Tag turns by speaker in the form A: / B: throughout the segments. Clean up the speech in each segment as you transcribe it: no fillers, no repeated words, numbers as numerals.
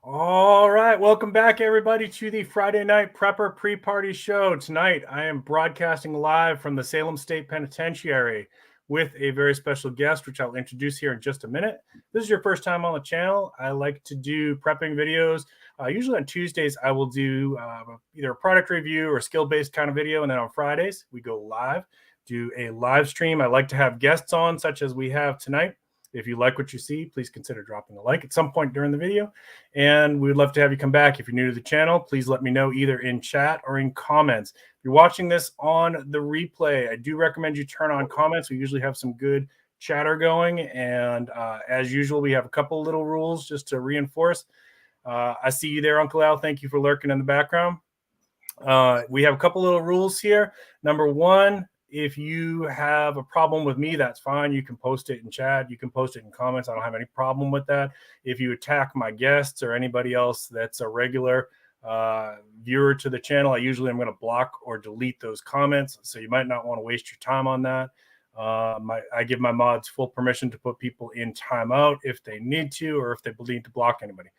A: All right, welcome back, everybody, to the Friday Night Prepper Pre-Party Show. Tonight, I am broadcasting live from the Salem State Penitentiary with a very special guest, which I'll introduce here in just a minute. If this is your first time on the channel, I like to do prepping videos. Usually on Tuesdays, I will do either a product review or skill-based kind of video, and then on Fridays, we go live, do a live stream. I like to have guests on, such as we have tonight. If you like what you see, please consider dropping a like at some point during the video. And we would love to have you come back. If you're new to the channel, please let me know either in chat or in comments. If you're watching this on the replay, I do recommend you turn on comments. We usually have some good chatter going. And as usual, we have a couple little rules just to reinforce. I see you there, Uncle Al. Thank you for lurking in the background. We have a couple little rules here. Number one, if you have a problem with me, that's fine. You can post it in chat. You can post it in comments. I don't have any problem with that. If you attack my guests or anybody else that's a regular viewer to the channel, I usually am going to block or delete those comments. So you might not want to waste your time on that. I give my mods full permission to put people in timeout if they need to, or if they need to block anybody.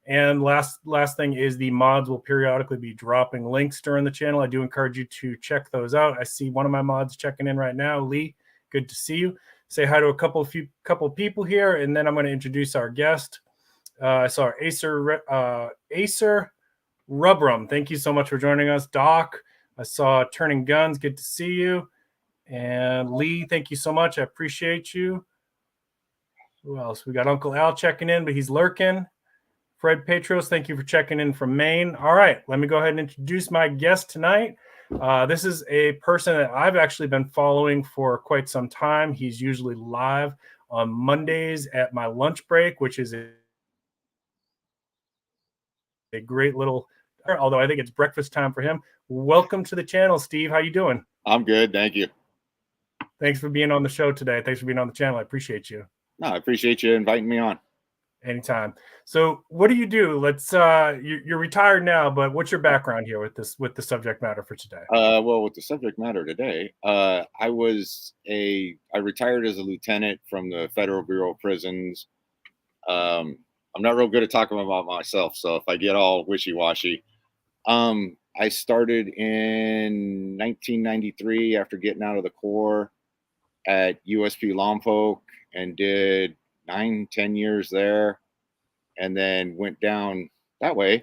A: And last thing is the mods will periodically be dropping links during the channel. I do encourage you to check those out. I see one of my mods checking in right now. Lee, good to see you. Say hi to a couple people here, and then I'm going to introduce our guest. I saw Acer Rubrum. Thank you so much for joining us. Doc, I saw Turning Guns. Good to see you. And Lee, thank you so much. I appreciate you. Who else? We got Uncle Al checking in, but he's lurking. Fred Petros, thank you for checking in from Maine. All right, let me go ahead and introduce my guest tonight. This is a person that I've actually been following for quite some time. He's usually live on Mondays at my lunch break, which is a great little, although I think it's breakfast time for him. Welcome to the channel, Steve. How you doing?
B: I'm good, thank you.
A: Thanks for being on the show today. Thanks for being on the channel. I appreciate you.
B: No, I appreciate you inviting me on.
A: Anytime. So what do you do? Let's you're retired now, but what's your background here with the subject matter for today?
B: Well, with the subject matter today, I retired as a lieutenant from the Federal Bureau of Prisons. I'm not real good at talking about myself, so if I get all wishy-washy, I started in 1993 after getting out of the Corps at USP Lompoc and did 9-10 years there, and then went down that way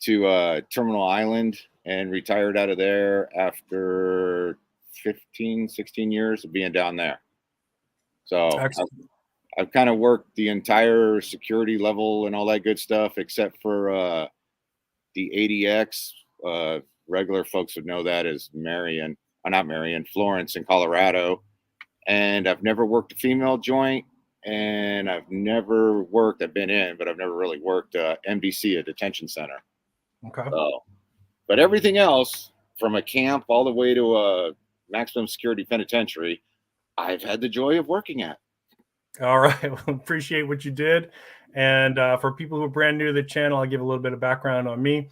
B: to Terminal Island and retired out of there after 15-16 years of being down there. So I've kind of worked the entire security level and all that good stuff, except for the ADX. Regular folks would know that as Florence in Colorado. And I've never worked a female joint. And I've never worked, I've been in, but I've never really worked MDC, a detention center.
A: Okay.
B: So, but everything else, from a camp all the way to a maximum security penitentiary, I've had the joy of working at.
A: All right. Well, appreciate what you did. And for people who are brand new to the channel, I'll give a little bit of background on me.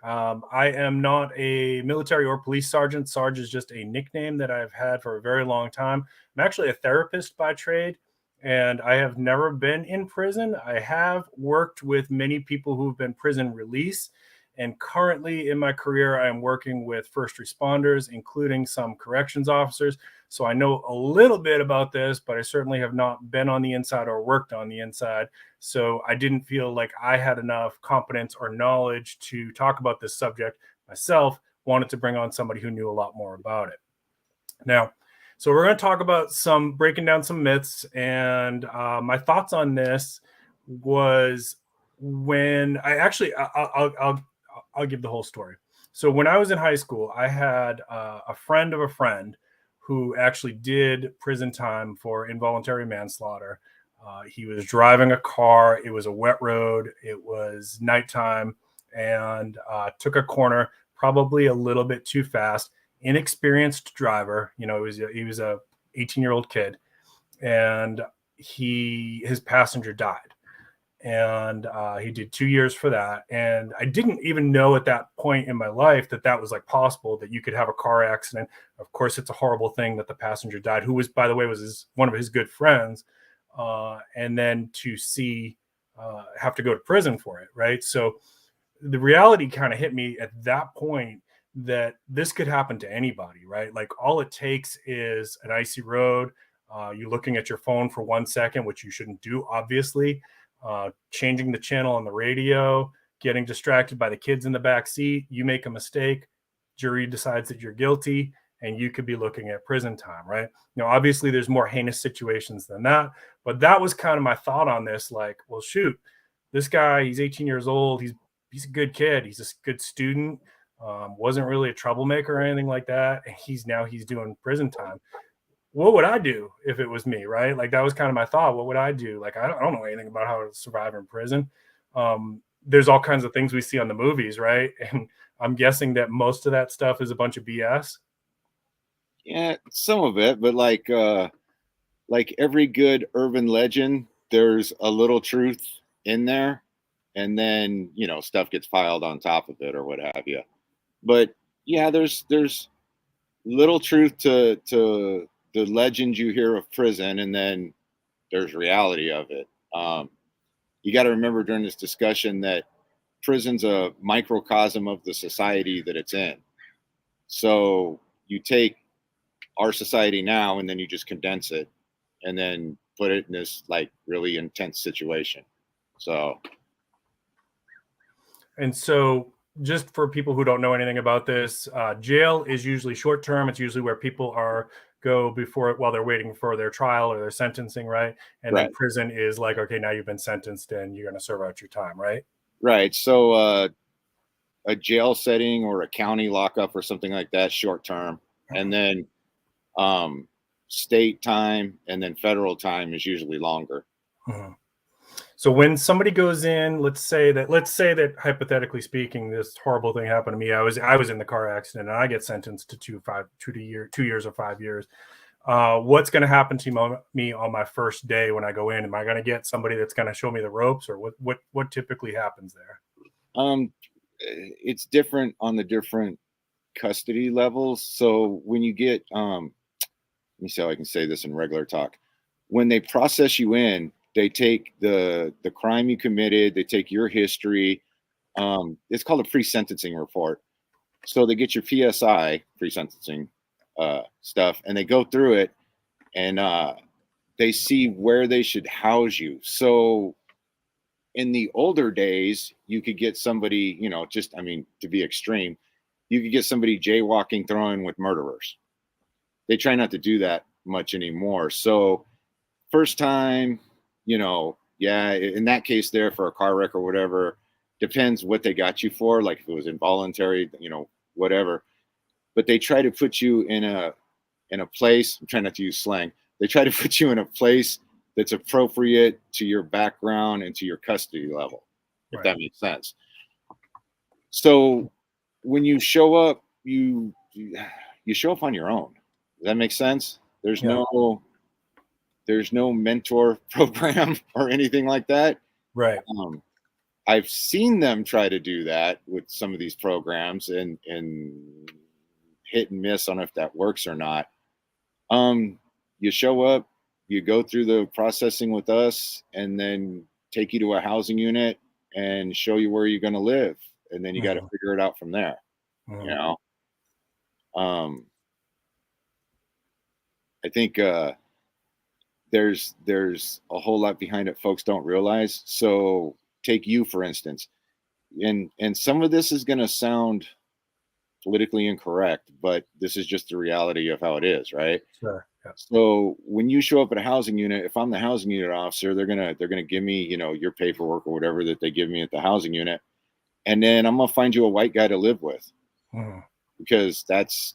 A: I am not a military or police sergeant. Sarge is just a nickname that I've had for a very long time. I'm actually a therapist by trade. And I have never been in prison. I have worked with many people who've been prison release. And currently in my career, I am working with first responders, including some corrections officers. So I know a little bit about this, but I certainly have not been on the inside or worked on the inside. So I didn't feel like I had enough competence or knowledge to talk about this subject myself. Wanted to bring on somebody who knew a lot more about it. Now, so we're going to talk about breaking down some myths, and my thoughts on this was when I'll give the whole story. So when I was in high school, I had a friend of a friend who actually did prison time for involuntary manslaughter. He was driving a car. It was a wet road. It was nighttime, and took a corner probably a little bit too fast. Inexperienced driver, he was a 18-year-old kid, and his passenger died, and he did 2 years for that. And I didn't even know at that point in my life that was like possible, that you could have a car accident. Of course, it's a horrible thing that the passenger died, who was, by the way, one of his good friends, and then to see have to go to prison for it, right? So the reality kind of hit me at that point that this could happen to anybody, right? Like all it takes is an icy road, you looking at your phone for 1 second, which you shouldn't do, obviously, changing the channel on the radio, getting distracted by the kids in the back seat, you make a mistake, jury decides that you're guilty, and you could be looking at prison time, right? Obviously there's more heinous situations than that, but that was kind of my thought on this. Like, well, shoot, this guy, he's 18 years old. He's a good kid. He's a good student. Wasn't really a troublemaker or anything like that. And he's doing prison time. What would I do if it was me, right? Like that was kind of my thought. What would I do? Like, I don't know anything about how to survive in prison. There's all kinds of things we see on the movies, right? And I'm guessing that most of that stuff is a bunch of BS.
B: Yeah, some of it, but like every good urban legend, there's a little truth in there, and then stuff gets piled on top of it or what have you. But yeah, there's little truth to the legend you hear of prison, and then there's reality of it. You got to remember during this discussion that prison's a microcosm of the society that it's in. So you take our society now and then you just condense it and then put it in this like really intense situation.
A: And so just for people who don't know anything about this, jail is usually short term. It's usually where people go before while they're waiting for their trial or their sentencing, right? And
B: right.
A: Then prison is like, okay, now you've been sentenced and you're going to serve out your time, right?
B: Right. So a jail setting or a county lockup or something like that, short term, and then state time and then federal time is usually longer.
A: Mm-hmm. So when somebody goes in, let's say that hypothetically speaking, this horrible thing happened to me. I was in the car accident and I get sentenced to 2 years or 5 years. What's going to happen to me on my first day when I go in? Am I going to get somebody that's going to show me the ropes, or what typically happens there?
B: It's different on the different custody levels. So when you get, let me see how I can say this in regular talk. When they process you in, they take the crime you committed, they take your history. It's called a pre-sentencing report. So they get your PSI, pre-sentencing stuff, and they go through it, and they see where they should house you. So in the older days, you could get somebody, to be extreme, you could get somebody jaywalking, throwing with murderers. They try not to do that much anymore. So first time, yeah, in that case there for a car wreck or whatever, depends what they got you for, like if it was involuntary, whatever. But they try to put you in a place, I'm trying not to use slang, they try to put you in a place that's appropriate to your background and to your custody level, if that makes sense. So when you show up, you show up on your own. Does that make sense? There's no mentor program or anything like that.
A: Right.
B: I've seen them try to do that with some of these programs and hit and miss on if that works or not. You show up, you go through the processing with us, and then take you to a housing unit and show you where you're going to live. And then you got to figure it out from there. I think there's a whole lot behind it folks don't realize. So take you, for instance, and some of this is going to sound politically incorrect, but this is just the reality of how it is, right?
A: Sure. Yeah.
B: So when you show up at a housing unit, if I'm the housing unit officer, they're gonna give me, your paperwork or whatever that they give me at the housing unit, and then I'm gonna find you a white guy to live with, because that's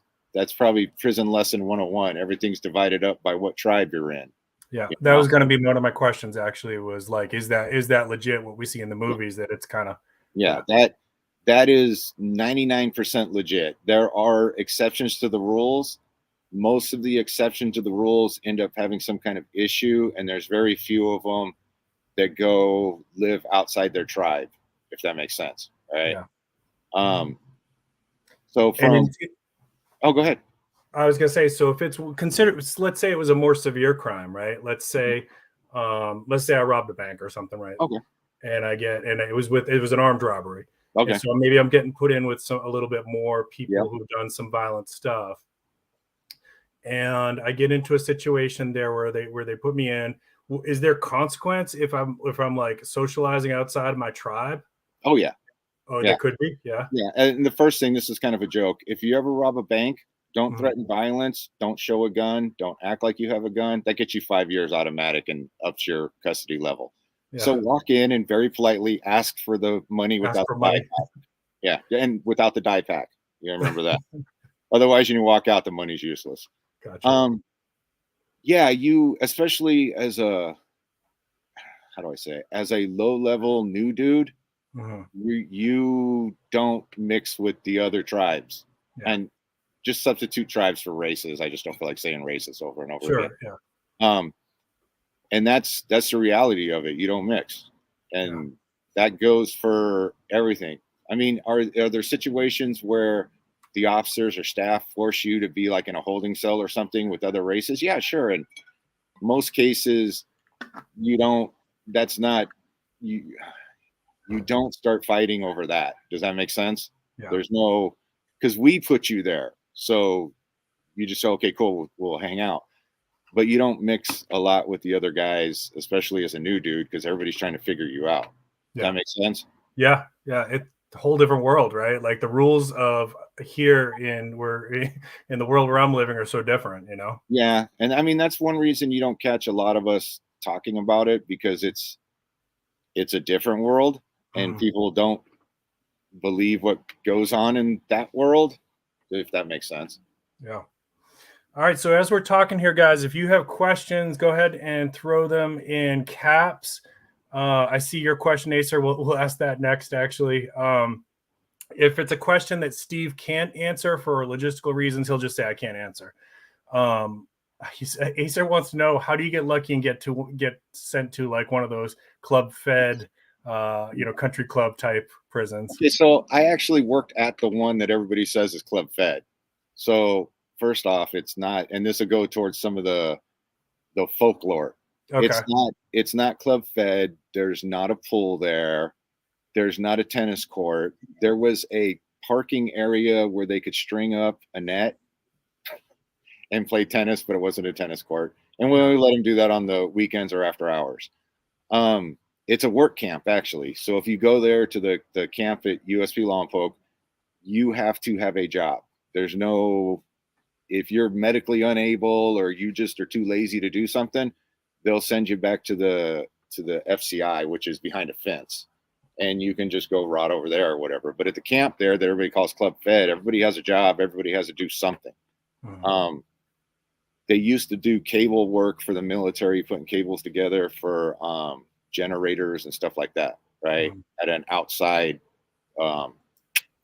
B: probably prison lesson 101. Everything's divided up by what tribe you're in.
A: Yeah, that was going to be one of my questions. Actually, was like, is that legit? What we see in the movies, that it's kind of
B: that is 99% legit. There are exceptions to the rules. Most of the exceptions to the rules end up having some kind of issue, and there's very few of them that go live outside their tribe, if that makes sense, right? Yeah. So go ahead.
A: I was gonna say, so if it's considered, let's say it was a more severe crime, right? Let's say I robbed a bank or something, right?
B: Okay.
A: and it was an armed robbery.
B: Okay.
A: And so maybe I'm getting put in with a little bit more people
B: Yep.
A: who've done some violent stuff. And I get into a situation there where they put me in. Is there consequence if I'm like socializing outside of my tribe?
B: Oh yeah.
A: Oh,
B: Yeah.
A: there could be. Yeah.
B: Yeah. And the first thing, this is kind of a joke. If you ever rob a bank, don't
A: Mhm.
B: threaten violence. Don't show a gun. Don't act like you have a gun. That gets you 5 years automatic and ups your custody level.
A: Yeah.
B: So walk in and very politely ask for the money
A: Ask
B: without
A: for
B: the
A: money.
B: die pack. Yeah. And without the die pack. You remember that. Otherwise, you walk out, the money's useless.
A: Gotcha.
B: Yeah, you, especially as a, how do I say it? As a low level new dude,
A: Mhm.
B: you don't mix with the other tribes.
A: Yeah.
B: And just substitute tribes for races. I just don't feel like saying races over and over
A: Sure.
B: again.
A: Yeah.
B: And that's the reality of it. You don't mix. And that goes for everything. I mean, are there situations where the officers or staff force you to be like in a holding cell or something with other races? Yeah, sure. And most cases you don't, that's not, you don't start fighting over that. Does that make sense?
A: Yeah.
B: There's no, because we put you there. So you just say, okay, cool, we'll hang out. But you don't mix a lot with the other guys, especially as a new dude, because everybody's trying to figure you out. Does that make sense?
A: Yeah. Yeah. It's a whole different world, right? Like the rules of here in the world where I'm living are so different, you know?
B: Yeah. And I mean, that's one reason you don't catch a lot of us talking about it, because it's a different world and
A: Mhm.
B: people don't believe what goes on in that world, if that makes sense.
A: Yeah. All right. So as we're talking here, guys, if you have questions, go ahead and throw them in caps. I see your question, Acer. We'll ask that next, actually. If it's a question that Steve can't answer for logistical reasons, he'll just say, I can't answer. Acer wants to know, how do you get lucky and get sent to like one of those club fed, country club type prisons?
B: Okay, so I actually worked at the one that everybody says is club fed. So first off, it's not, and this will go towards some of the folklore.
A: Okay.
B: It's not club fed. There's not a pool there. There's not a tennis court. There was a parking area where they could string up a net and play tennis, but it wasn't a tennis court. And we only let them do that on the weekends or after hours. It's a work camp, actually. So if you go there to the camp at USP Lompoc, you have to have a job. There's no, if you're medically unable or you just are too lazy to do something, they'll send you back to the FCI, which is behind a fence, and you can just go rot over there or whatever. But at the camp there that everybody calls club fed, everybody has a job. Everybody has to do something.
A: Mhm.
B: They used to do cable work for the military, putting cables together for generators and stuff like that, right?
A: Mhm.
B: At an outside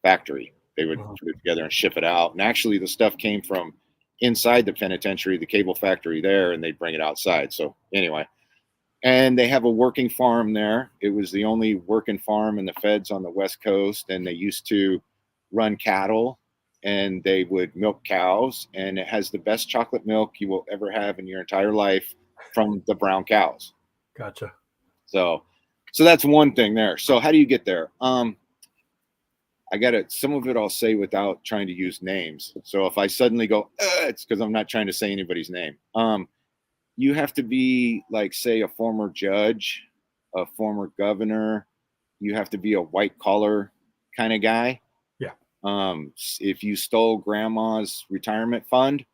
B: factory. They would
A: Mhm.
B: put it together and ship it out. And actually, the stuff came from inside the penitentiary, the cable factory there, and they'd bring it outside. So, anyway, and they have a working farm there. It was the only working farm in the feds on the West Coast. And they used to run cattle and they would milk cows. And it has the best chocolate milk you will ever have in your entire life from the brown cows.
A: Gotcha.
B: So that's one thing there. So how do you get there? I got it. Some of it I'll say without trying to use names. So if I suddenly go, it's because I'm not trying to say anybody's name. You have to be like, say, a former judge, a former governor. You have to be a white collar kind of guy.
A: Yeah.
B: If you stole grandma's retirement fund,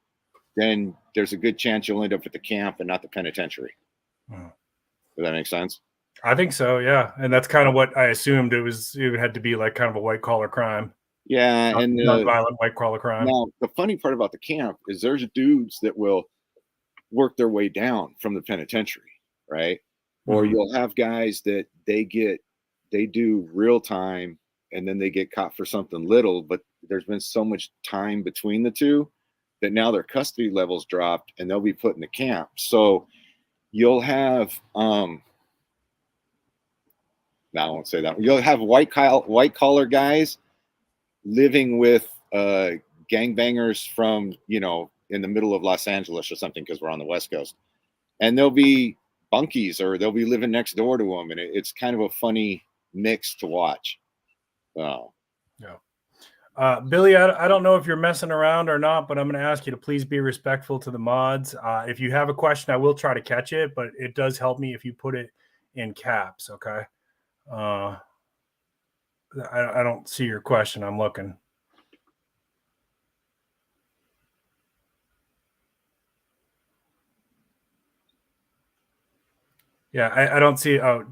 B: then there's a good chance you'll end up at the camp and not the penitentiary.
A: Mhm.
B: Does that make sense?
A: I think so, yeah. And that's kind of what I assumed. It had to be like kind of a white collar crime.
B: Yeah. And
A: Not violent white collar crime.
B: now the funny part about the camp is there's dudes that will work their way down from the penitentiary, right? Or
A: Mhm.
B: you'll have guys that they do real time and then they get caught for something little, but there's been so much time between the two that now their custody levels dropped and they'll be put in the camp. So you'll have no, I won't say that. You'll have white collar guys living with gangbangers from, in the middle of Los Angeles or something, because we're on the West Coast. And they'll be bunkies, or they'll be living next door to them, and it's kind of a funny mix to watch. So
A: yeah. Billy, I don't know if you're messing around or not, but I'm going to ask you to please be respectful to the mods. If you have a question, I will try to catch it, but it does help me if you put it in caps. Okay. I don't see your question. I'm looking. Yeah, I don't see. Oh,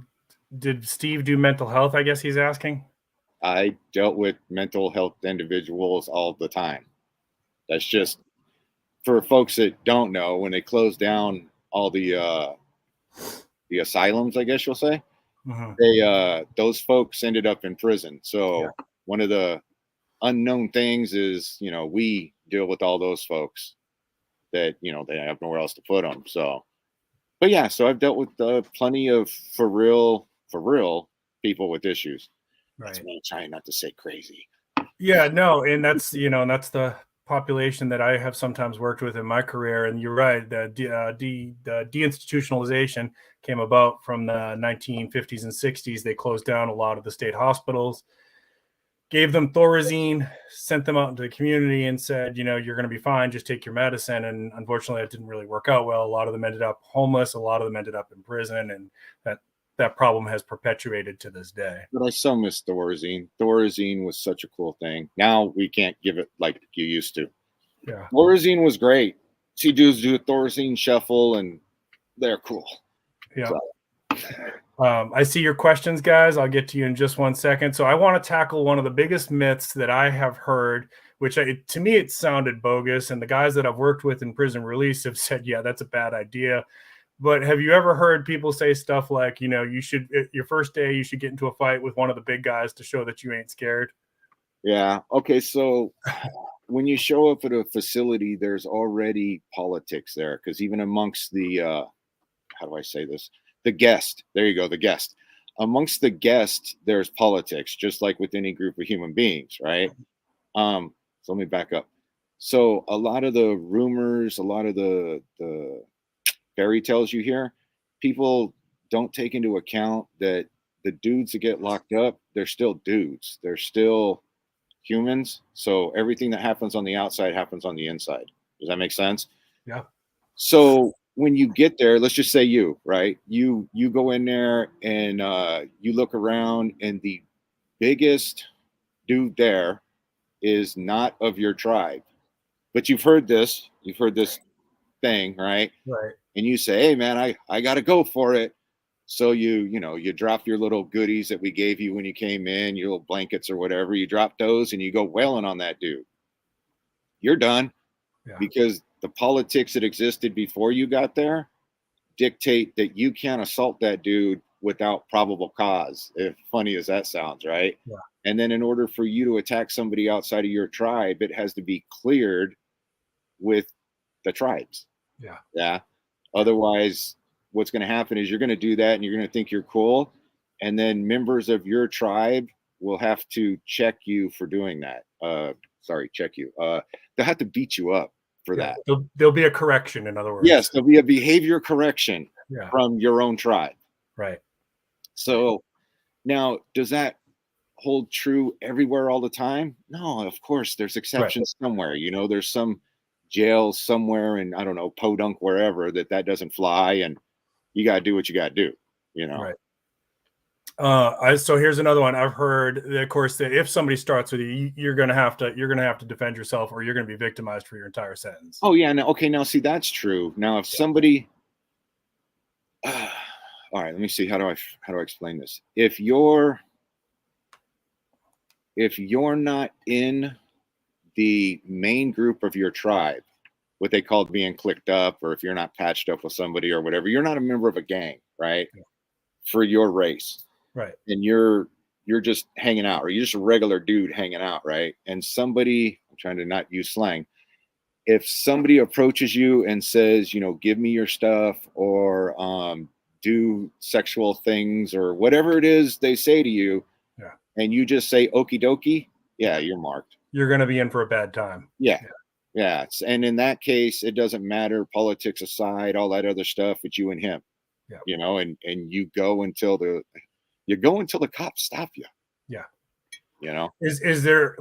A: did Steve do mental health? I guess he's asking.
B: I dealt with mental health individuals all the time. That's just for folks that don't know, when they closed down all the asylums, I guess you'll say, they those folks ended up in prison. So one of the unknown things is, we deal with all those folks that, they have nowhere else to put them. So, but yeah, so I've dealt with plenty of for real people with issues. That's me trying not to say crazy.
A: Yeah, no, and that's the population that I have sometimes worked with in my career. And you're right, the deinstitutionalization came about from the 1950s and 60s. They closed down a lot of the state hospitals, gave them Thorazine, sent them out into the community, and said, you're going to be fine. Just take your medicine. And unfortunately, that didn't really work out well. A lot of them ended up homeless. A lot of them ended up in prison, and that problem has perpetuated to this day.
B: But I so miss Thorazine. Thorazine was such a cool thing. Now we can't give it like you used to.
A: Yeah.
B: Thorazine was great. See dudes do a Thorazine shuffle, and they're cool.
A: Yeah. So. I see your questions, guys. I'll get to you in just 1 second. So I want to tackle one of the biggest myths that I have heard, which to me, it sounded bogus. And the guys that I've worked with in prison release have said, yeah, that's a bad idea. But have you ever heard people say stuff like, you should, your first day, you should get into a fight with one of the big guys to show that you ain't scared?
B: Yeah. Okay. So when you show up at a facility, there's already politics there, because even amongst the, how do I say this? The guest, there you go, the guest. Amongst the guest, there's politics, just like with any group of human beings, right? So let me back up. So a lot of the rumors, a lot of the fairy tales you hear, people don't take into account that the dudes that get locked up, they're still dudes. They're still humans. So everything that happens on the outside happens on the inside. Does that make sense?
A: Yeah.
B: So when you get there, let's just say you go in there and you look around, and the biggest dude there is not of your tribe. But you've heard this thing, right?
A: Right.
B: And you say, hey man, I gotta go for it. So you drop your little goodies that we gave you when you came in, your little blankets or whatever, you drop those and you go wailing on that dude. You're done. Yeah. Because the politics that existed before you got there dictate that you can't assault that dude without probable cause, as funny as that sounds, right?
A: Yeah.
B: And then in order for you to attack somebody outside of your tribe, it has to be cleared with the tribes.
A: Yeah.
B: Yeah. Otherwise, what's going to happen is you're going to do that and you're going to think you're cool. And then members of your tribe will have to check you for doing that. Check you. They'll have to beat you up for that.
A: There'll be a correction, in other words.
B: Yes, there'll be a behavior correction from your own tribe.
A: Right.
B: So now, does that hold true everywhere all the time? No, of course, there's exceptions somewhere. There's some jail somewhere in, I don't know, Podunk, wherever, that doesn't fly, and you got to do what you got to do,
A: Right. So here's another one. I've heard, of course, that if somebody starts with you, you're going to have to defend yourself, or you're going to be victimized for your entire sentence.
B: Oh yeah. Now see, that's true. Now, if somebody, all right, let me see. How do I explain this? If you're not in the main group of your tribe, what they call being clicked up, or if you're not patched up with somebody or whatever, you're not a member of a gang, right? Yeah. For your race.
A: Right.
B: And you're just hanging out, or you're just a regular dude hanging out, right? And somebody, I'm trying to not use slang, if somebody approaches you and says, give me your stuff, or do sexual things, or whatever it is they say to you, and you just say okie dokie, you're marked.
A: You're going to be in for a bad time.
B: Yeah. And in that case, it doesn't matter, politics aside, all that other stuff, it's you and him. you know, and you go until the cops stop you.
A: Yeah.
B: You know,
A: is there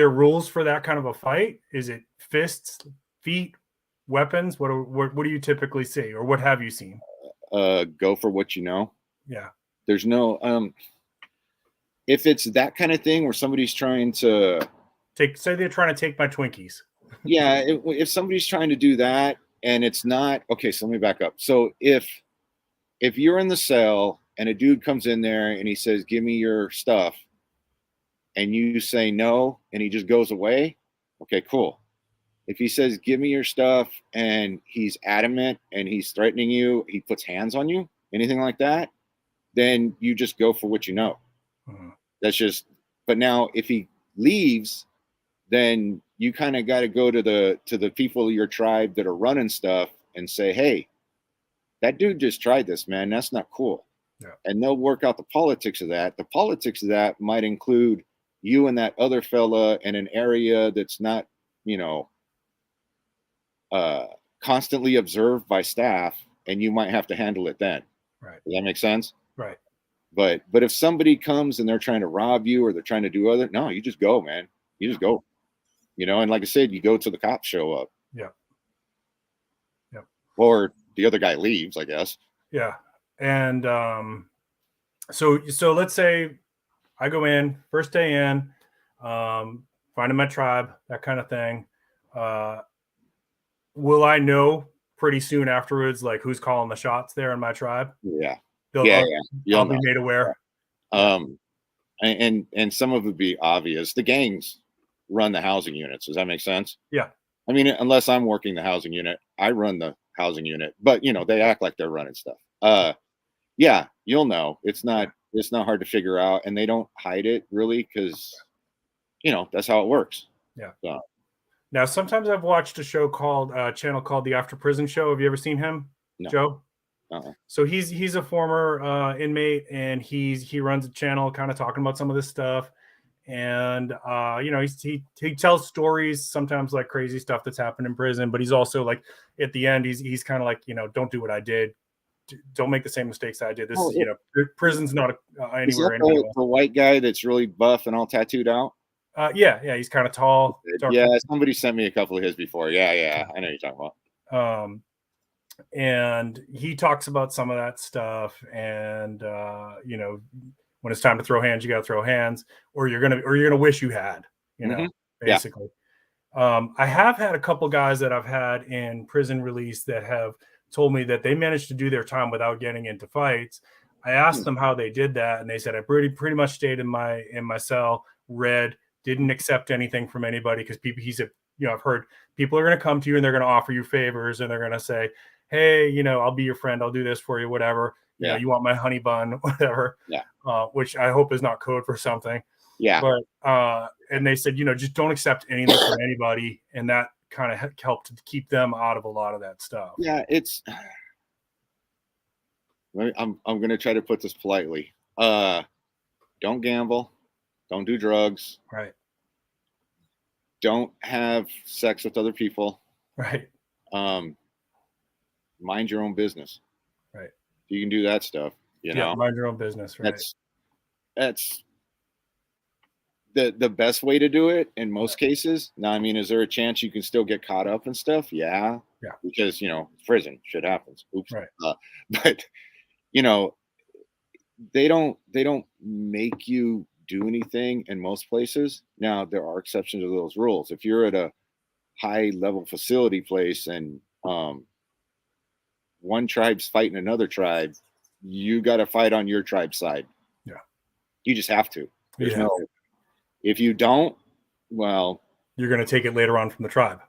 A: rules for that kind of a fight? Is it fists, feet, weapons? What do you typically see, or what have you seen?
B: Go for what you know.
A: Yeah.
B: There's no if it's that kind of thing where somebody's trying to
A: say they're trying to take my Twinkies.
B: Yeah, if somebody's trying to do that and it's not okay, so let me back up. So if you're in the cell and a dude comes in there and he says, "Give me your stuff," and you say no, and he just goes away, okay, cool. If he says, "Give me your stuff," and he's adamant and he's threatening you, he puts hands on you, anything like that, then you just go for what you know. That's just. But now, if he leaves, then you kind of got to go to the people of your tribe that are running stuff and say, "Hey, that dude just tried this, man. That's not cool."
A: Yeah. And
B: they'll work out the politics of that. The politics of that might include you and that other fella in an area that's not, you know, constantly observed by staff, and you might have to handle it then.
A: Right.
B: Does that make sense?
A: Right.
B: But if somebody comes and they're trying to rob you or they're trying to do no, you just go, man. You just go. You know, and like I said, you go till the cops show up.
A: Yeah. Yeah.
B: Or the other guy leaves, I guess.
A: Yeah. And so let's say I go in, first day in, finding my tribe, that kind of thing. Will I know pretty soon afterwards, like, who's calling the shots there in my tribe?
B: Yeah.
A: I'll be made aware.
B: And some of it would be obvious. The gangs run the housing units. Does that make sense?
A: Yeah.
B: I mean, unless I'm working the housing unit, I run the housing unit, but you know, they act like they're running stuff. Yeah, you'll know. It's not hard to figure out, and they don't hide it really because, you know, that's how it works.
A: Yeah.
B: So.
A: Now, sometimes I've watched a show channel called the After Prison Show. Have you ever seen him,
B: No.
A: Joe?
B: Uh-uh.
A: So he's a former inmate, and he runs a channel kind of talking about some of this stuff. And you know, he tells stories, sometimes like crazy stuff that's happened in prison, but he's also like, at the end, he's kind of like, you know, don't do what I did. Don't make the same mistakes I did. This is, you know, prison's not anywhere.
B: The white guy that's really buff and all tattooed out?
A: Yeah, he's kind of tall.
B: Yeah, somebody sent me a couple of his before. Yeah, I know you're talking about.
A: And he talks about some of that stuff, and you know, when it's time to throw hands, you got to throw hands, or you're gonna wish you had, you know, basically. Yeah. I have had a couple guys that I've had in prison release that have told me that they managed to do their time without getting into fights. I asked them how they did that, and they said, I pretty much stayed in my cell, read, didn't accept anything from anybody, because he said, you know, I've heard people are going to come to you and they're going to offer you favors, and they're going to say, hey, you know, I'll be your friend, I'll do this for you, whatever. You know, you want my honey bun, whatever. Yeah. Which I hope is not code for something.
B: Yeah.
A: But and they said, you know, just don't accept anything from anybody, and that kind of helped to keep them out of a lot of that stuff.
B: Yeah, I'm going to try to put this politely. Don't gamble. Don't do drugs.
A: Right.
B: Don't have sex with other people.
A: Right.
B: Mind your own business.
A: Right.
B: You can do that stuff. You know,
A: mind your own business. Right.
B: That's the best way to do it in most cases. Now, I mean, is there a chance you can still get caught up and stuff? Yeah.
A: Yeah.
B: Because, you know, prison, shit happens. Oops.
A: Right.
B: But you know, they don't make you do anything in most places. Now, there are exceptions to those rules. If you're at a high level facility place and one tribe's fighting another tribe, you got to fight on your tribe's side. Yeah. You just have to. If you don't, well,
A: you're going to take it later on from the tribe.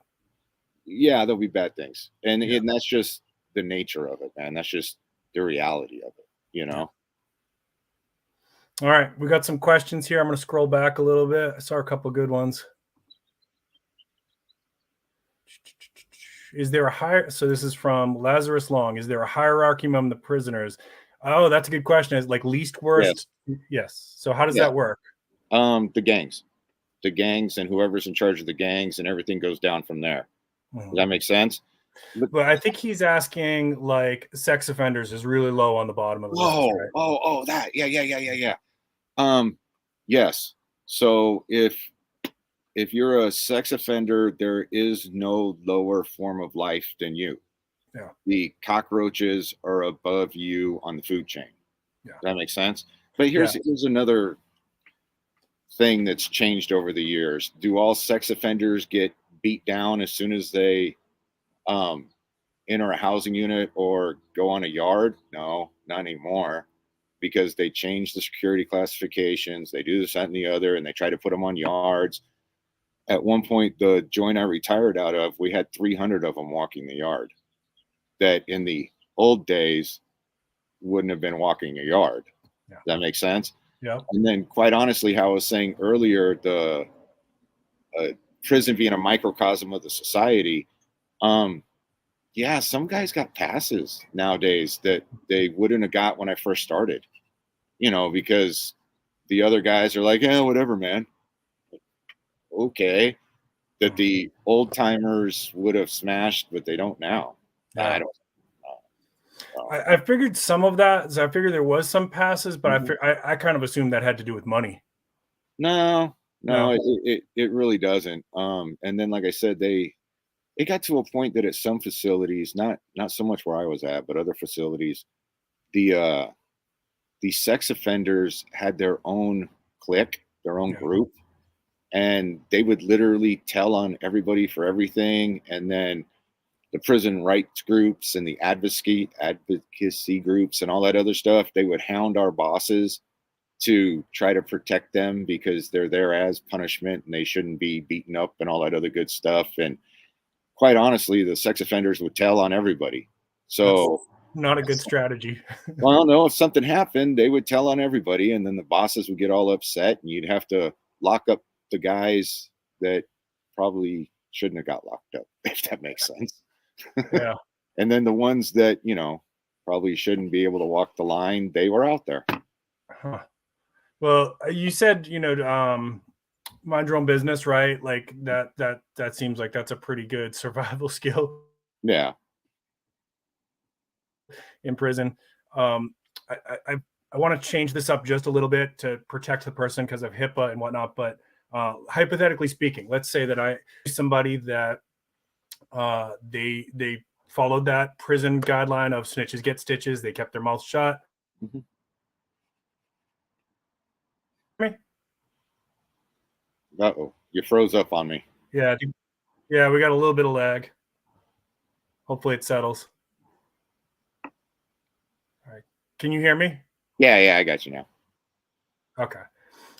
B: Yeah, there'll be bad things. And that's just the nature of it, man. That's just the reality of it, you know?
A: All right. We got some questions here. I'm going to scroll back a little bit. I saw a couple good ones. Is there a so this is from Lazarus Long. Is there a hierarchy among the prisoners? Oh, that's a good question. Is like least worst? Yes. So how does that work?
B: The gangs and whoever's in charge of the gangs, and everything goes down from there. Does that make sense?
A: But I think he's asking like sex offenders is really low on the bottom of the list, right?
B: That. Yeah. Yes. So if you're a sex offender, there is no lower form of life than you.
A: Yeah.
B: The cockroaches are above you on the food chain.
A: Yeah.
B: That makes sense. But here's another thing that's changed over the years. Do all sex offenders get beat down as soon as they enter a housing unit or go on a yard? No, not anymore, because they changed the security classifications. They do this, that, and the other, and they try to put them on yards. At one point, the joint I retired out of, we had 300 of them walking the yard that in the old days wouldn't have been walking a yard.
A: Yeah.
B: That makes sense?
A: Yeah.
B: And then, quite honestly, how I was saying earlier, the prison being a microcosm of the society, yeah, some guys got passes nowadays that they wouldn't have got when I first started, because the other guys are like, yeah, whatever, man. Okay. That the old timers would have smashed, but they don't now.
A: Yeah.
B: I don't know.
A: I figured some of that. So I figured there was some passes, but I kind of assumed that had to do with money.
B: No, it really doesn't. And then, like I said, it got to a point that at some facilities, not so much where I was at, but other facilities, the sex offenders had their own clique, their own group, and they would literally tell on everybody for everything. And then the prison rights groups and the advocacy groups and all that other stuff, they would hound our bosses to try to protect them because they're there as punishment and they shouldn't be beaten up and all that other good stuff. And quite honestly, the sex offenders would tell on everybody. So
A: that's not a good strategy.
B: Well, no, if something happened, they would tell on everybody, and then the bosses would get all upset, and you'd have to lock up the guys that probably shouldn't have got locked up, if that makes sense.
A: Yeah.
B: And then the ones that, probably shouldn't be able to walk the line, they were out there.
A: Huh. Well, you said, mind your own business, right? Like that seems like that's a pretty good survival skill.
B: Yeah.
A: In prison. I want to change this up just a little bit to protect the person because of HIPAA and whatnot. But hypothetically speaking, let's say that I somebody that they followed that prison guideline of snitches get stitches. They kept their mouth shut.
B: Mm-hmm. Uh-oh, you froze up on me.
A: Yeah, we got a little bit of lag. Hopefully it settles. All right. Can you hear me?
B: Yeah, I got you now.
A: Okay.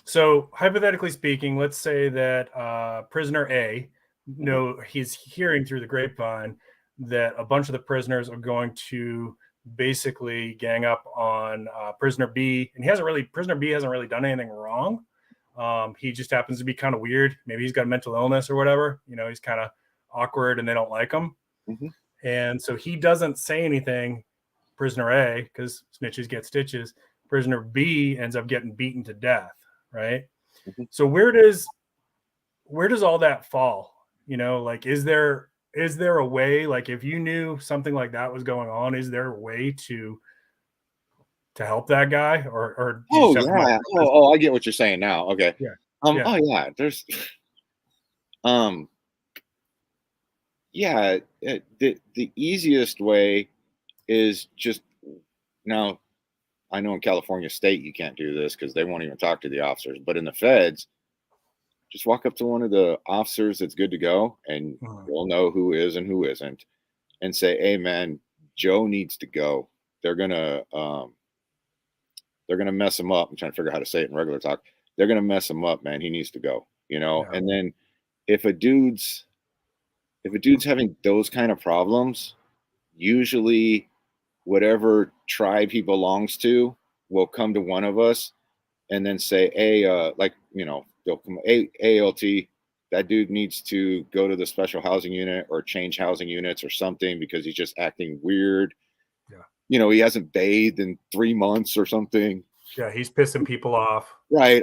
A: So hypothetically speaking, let's say that prisoner A, he's hearing through the grapevine that a bunch of the prisoners are going to basically gang up on prisoner B, and prisoner B hasn't really done anything wrong. He just happens to be kind of weird. Maybe he's got a mental illness or whatever. He's kind of awkward and they don't like him.
B: Mm-hmm.
A: And so he doesn't say anything, prisoner A, because snitches get stitches. Prisoner B ends up getting beaten to death, right?
B: Mm-hmm.
A: So where does all that fall? Like, is there a way, like if you knew something like that was going on, is there a way to help that guy or
B: I get what you're saying now. Okay.
A: Yeah.
B: Oh yeah, there's the easiest way is just, now I know in California state you can't do this because they won't even talk to the officers, but in the feds, just walk up to one of the officers that's good to go, and you'll know who is and who isn't, and say, hey man, Joe needs to go. They're gonna mess him up. I'm trying to figure out how to say it in regular talk. They're gonna mess him up, man. He needs to go.
A: Yeah.
B: And then if a dude's having those kind of problems, usually whatever tribe he belongs to will come to one of us and then say, hey, they'll come, hey, ALT, that dude needs to go to the special housing unit or change housing units or something because he's just acting weird.
A: Yeah.
B: He hasn't bathed in 3 months or something.
A: Yeah, he's pissing people off.
B: right.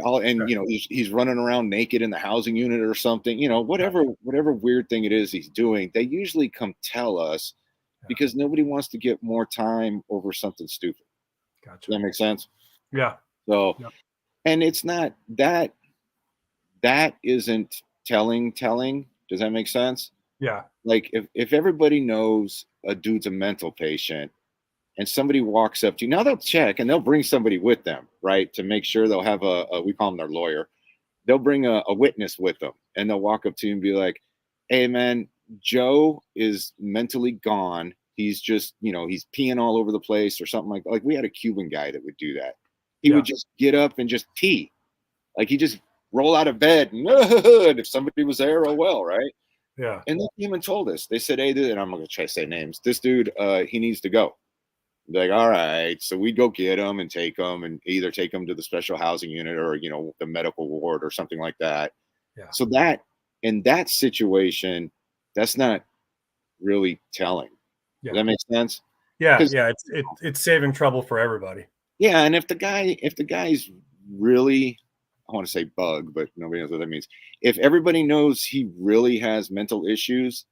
B: He's running around naked in the housing unit or something, whatever weird thing it is he's doing, they usually come tell us because nobody wants to get more time over something stupid.
A: Gotcha.
B: Does that make sense?
A: Yeah.
B: So, and it's not that isn't telling. Does that make sense?
A: Yeah.
B: Like if everybody knows a dude's a mental patient and somebody walks up to you, now they'll check and they'll bring somebody with them, right? To make sure they'll have we call them their lawyer. They'll bring a witness with them and they'll walk up to you and be like, hey man, Joe is mentally gone. He's just, he's peeing all over the place or something like we had a Cuban guy that would do that. He would just get up and just pee. Like he just roll out of bed and if somebody was there, oh well, right?
A: Yeah.
B: And they came and told us. They said, hey, dude, and I'm going to try to say names. This dude, he needs to go. They're like, all right. So we'd go get him and take him and either take him to the special housing unit or, the medical ward or something like that.
A: Yeah.
B: So that, in that situation, that's not really telling.
A: Yeah.
B: Does that make sense?
A: Yeah. Yeah. It's saving trouble for everybody.
B: Yeah. And if the guy's really, I want to say bug, but nobody knows what that means. If everybody knows he really has mental issues,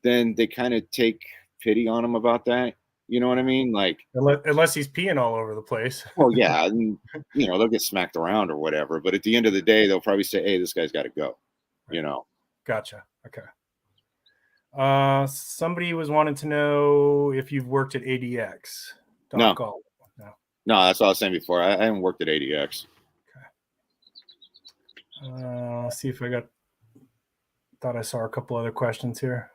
B: then they kind of take pity on him about that. You know what I mean? Like
A: unless he's peeing all over the place.
B: Well, yeah, and they'll get smacked around or whatever. But at the end of the day, they'll probably say, "Hey, this guy's got to go."
A: Right. Gotcha. Okay. Somebody was wanting to know if you've worked at ADX.
B: No, that's what I was saying before. I haven't worked at ADX.
A: Let's see if thought I saw a couple other questions here.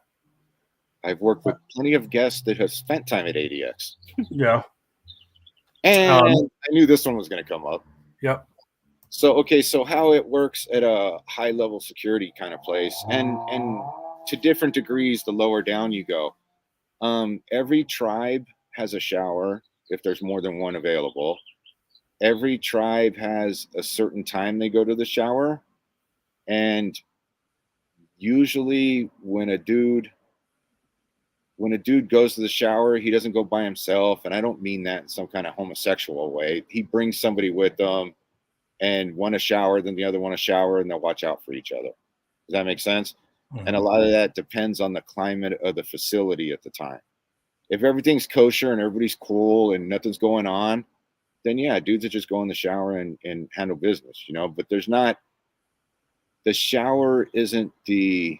B: I've worked with plenty of guests that have spent time at ADX.
A: Yeah.
B: And I knew this one was going to come up.
A: Yep.
B: So how it works at a high level security kind of place, and to different degrees, the lower down you go. Every tribe has a shower if there's more than one available. Every tribe has a certain time they go to the shower. And usually when a dude goes to the shower, he doesn't go by himself. And I don't mean that in some kind of homosexual way. He brings somebody with them, and one a shower, then the other one a shower, and they'll watch out for each other. Does that make sense? Mm-hmm. And a lot of that depends on the climate of the facility at the time. If everything's kosher and everybody's cool and nothing's going on, then yeah, dudes are just go in the shower and handle business, but the shower isn't the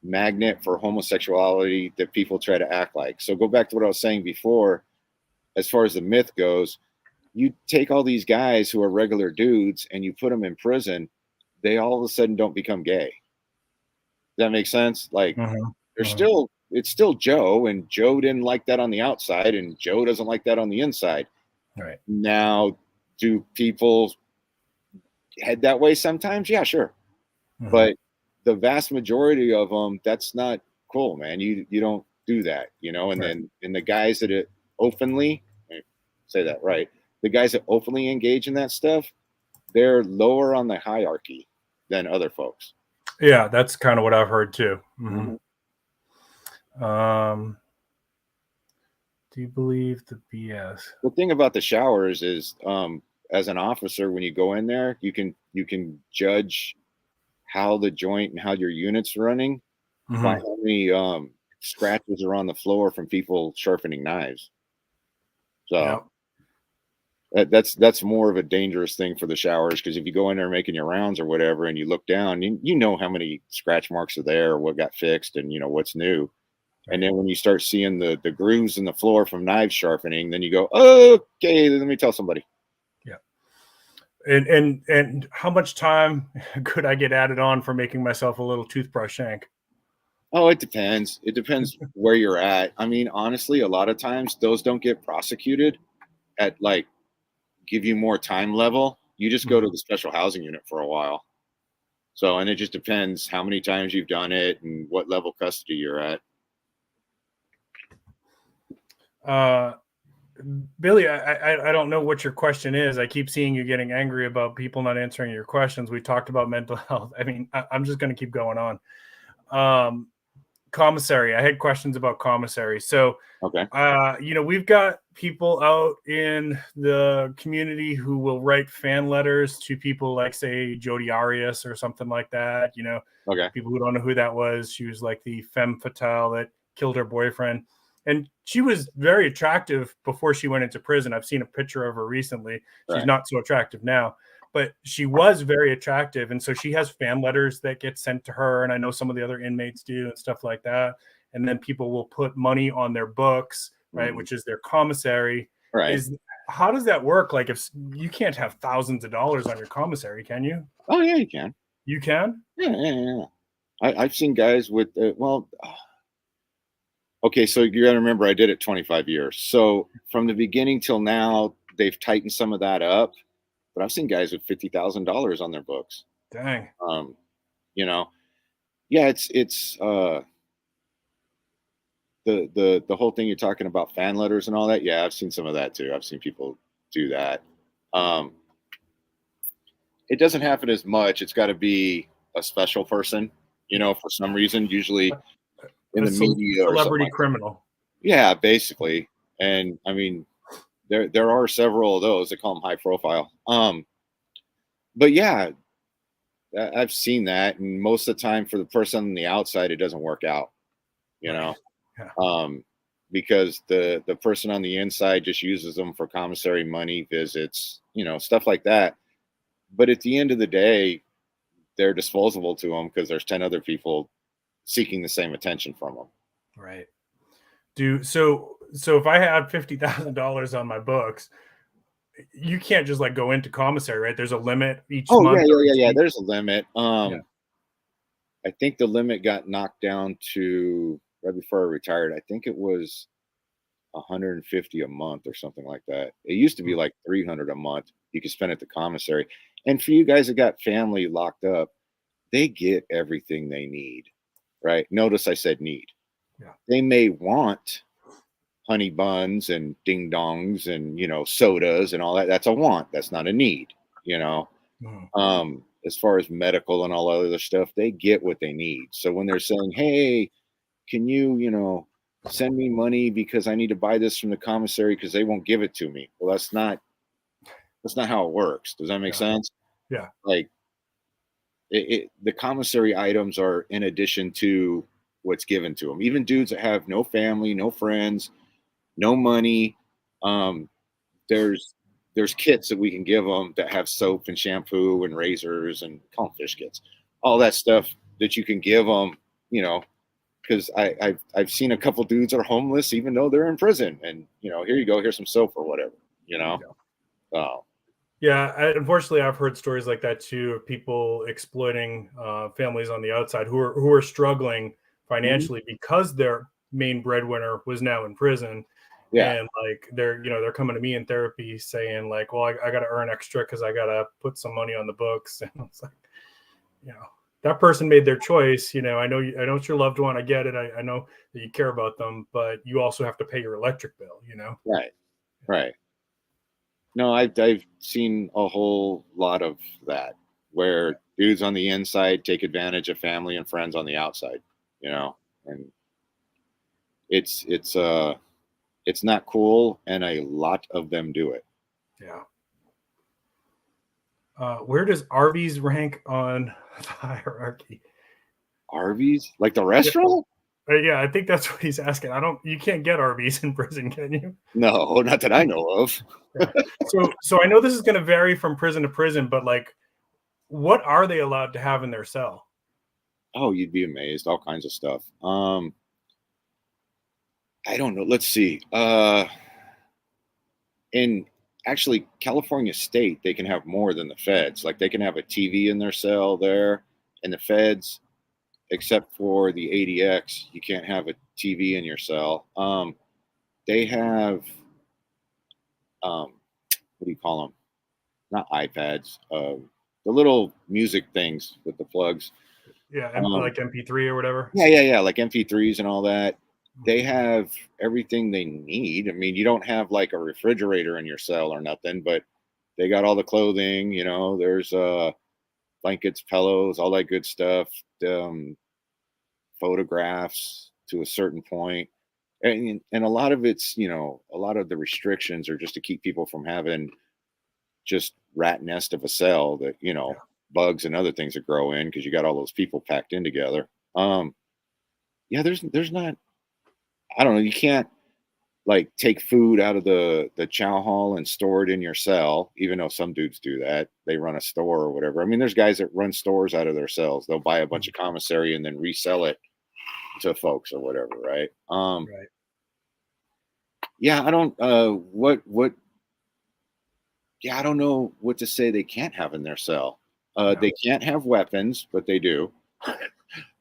B: magnet for homosexuality that people try to act like. So go back to what I was saying before, as far as the myth goes, you take all these guys who are regular dudes and you put them in prison, they all of a sudden don't become gay. Does that make sense? Like it's still Joe, and Joe didn't like that on the outside, and Joe doesn't like that on the inside.
A: Right. Now,
B: do people head that way sometimes? Yeah, sure. Mm-hmm. But the vast majority of them, that's not cool, man. You don't do that, and then the guys that openly say that, right? The guys that openly engage in that stuff, they're lower on the hierarchy than other folks.
A: Yeah, that's kind of what I've heard too. Mm-hmm. Do you believe the BS?
B: The thing about the showers is, as an officer, when you go in there, you can judge how the joint and how your unit's running by how many scratches are on the floor from people sharpening knives. So that's more of a dangerous thing for the showers, because if you go in there making your rounds or whatever and you look down, you know how many scratch marks are there, or what got fixed, and what's new. And then when you start seeing the grooves in the floor from knife sharpening, then you go, okay, let me tell somebody.
A: Yeah. And how much time could I get added on for making myself a little toothbrush shank?
B: Oh, it depends. It depends where you're at. I mean, honestly, a lot of times those don't get prosecuted at give you more time level. You just go to the special housing unit for a while. So, and it just depends how many times you've done it and what level custody you're at.
A: Billy, I don't know what your question is. I keep seeing you getting angry about people not answering your questions. We talked about mental health. I mean, I'm just going to keep going on. commissary. I had questions about commissary. So,
B: Okay.
A: we've got people out in the community who will write fan letters to people like, say, Jodi Arias or something like that.
B: Okay.
A: People who don't know who that was. She was like the femme fatale that killed her boyfriend. And she was very attractive before she went into prison. I've seen a picture of her recently. She's not so attractive now, but she was very attractive. And so she has fan letters that get sent to her. And I know some of the other inmates do and stuff like that. And then people will put money on their books, right, which is their commissary.
B: Right.
A: How does that work? Like, if you can't have thousands of dollars on your commissary, can you?
B: Oh yeah, you can.
A: You can?
B: Yeah. I've seen guys with okay, so you got to remember I did it 25 years. So from the beginning till now, they've tightened some of that up. But I've seen guys with $50,000 on their books.
A: Dang.
B: Yeah, it's the whole thing you're talking about, fan letters and all that. Yeah, I've seen some of that too. I've seen people do that. It doesn't happen as much. It's got to be a special person, for some reason, usually in the media or
A: celebrity
B: like
A: criminal.
B: Yeah, basically. And I mean, there are several of those. They call them high profile. But yeah, I've seen that, and most of the time for the person on the outside, it doesn't work out,
A: Yeah.
B: Because the person on the inside just uses them for commissary money, visits, stuff like that. But at the end of the day, they're disposable to them because there's 10 other people seeking the same attention from them.
A: Right. So if I had $50,000 on my books, you can't just like go into commissary, right? There's a limit each month.
B: Yeah. There's a limit. I think the limit got knocked down to right before I retired. I think it was 150 a month or something like that. It used to be like 300 a month you could spend at the commissary. And for you guys that got family locked up, they get everything they need, right? Notice I said need.
A: Yeah.
B: They may want honey buns and ding dongs and sodas and all that. That's a want. That's not a need. As far as medical and all other stuff, they get what they need. So when they're saying, "Hey, can you send me money because I need to buy this from the commissary because they won't give it to me," well, that's not how it works. Does that make sense?
A: Yeah.
B: Like the commissary items are in addition to what's given to them. Even dudes that have no family, no friends, no money, there's kits that we can give them that have soap and shampoo and razors and call them fish kits, all that stuff that you can give them, because I've seen a couple dudes are homeless even though they're in prison, and here you go, here's some soap or whatever,
A: unfortunately I've heard stories like that too, of people exploiting families on the outside who are struggling financially because their main breadwinner was now in prison. And like they're coming to me in therapy saying like, well, I got to earn extra because I got to put some money on the books. And it's like, that person made their choice. I know it's your loved one. I get it. I know that you care about them, but you also have to pay your electric bill.
B: Right. No, I've seen a whole lot of that where dudes on the inside take advantage of family and friends on the outside. And it's not cool, and a lot of them do it.
A: Yeah. Where does Arby's rank on the hierarchy?
B: Arby's? Like the restaurant?
A: Yeah, I think that's what he's asking. You can't get Arby's in prison, can you?
B: No, not that I know of.
A: Yeah. So I know this is going to vary from prison to prison, but like, what are they allowed to have in their cell?
B: Oh, you'd be amazed. All kinds of stuff. I don't know. Let's see. In actually California state, they can have more than the feds. Like they can have a TV in their cell there, and the feds, except for the ADX, you can't have a TV in your cell. They have, what do you call them? Not iPads. The little music things with the plugs.
A: Yeah, like MP3 or whatever.
B: Yeah, like MP3s and all that. They have everything they need. I mean, you don't have like a refrigerator in your cell or nothing, but they got all the clothing, there's blankets, pillows, all that good stuff. photographs to a certain point. And a lot of it's, you know, a lot of the restrictions are just to keep people from having just rat nest of a cell that, you know, bugs and other things that grow in because you got all those people packed in together. Yeah, there's not, I don't know, you can't like take food out of the chow hall and store it in your cell, even though some dudes do that. They run a store or whatever. I mean, there's guys that run stores out of their cells. They'll buy a bunch of commissary and then resell it to folks or whatever, right?
A: Right.
B: Yeah, I don't yeah, I don't know what to say they can't have in their cell. They can't have weapons, but they do.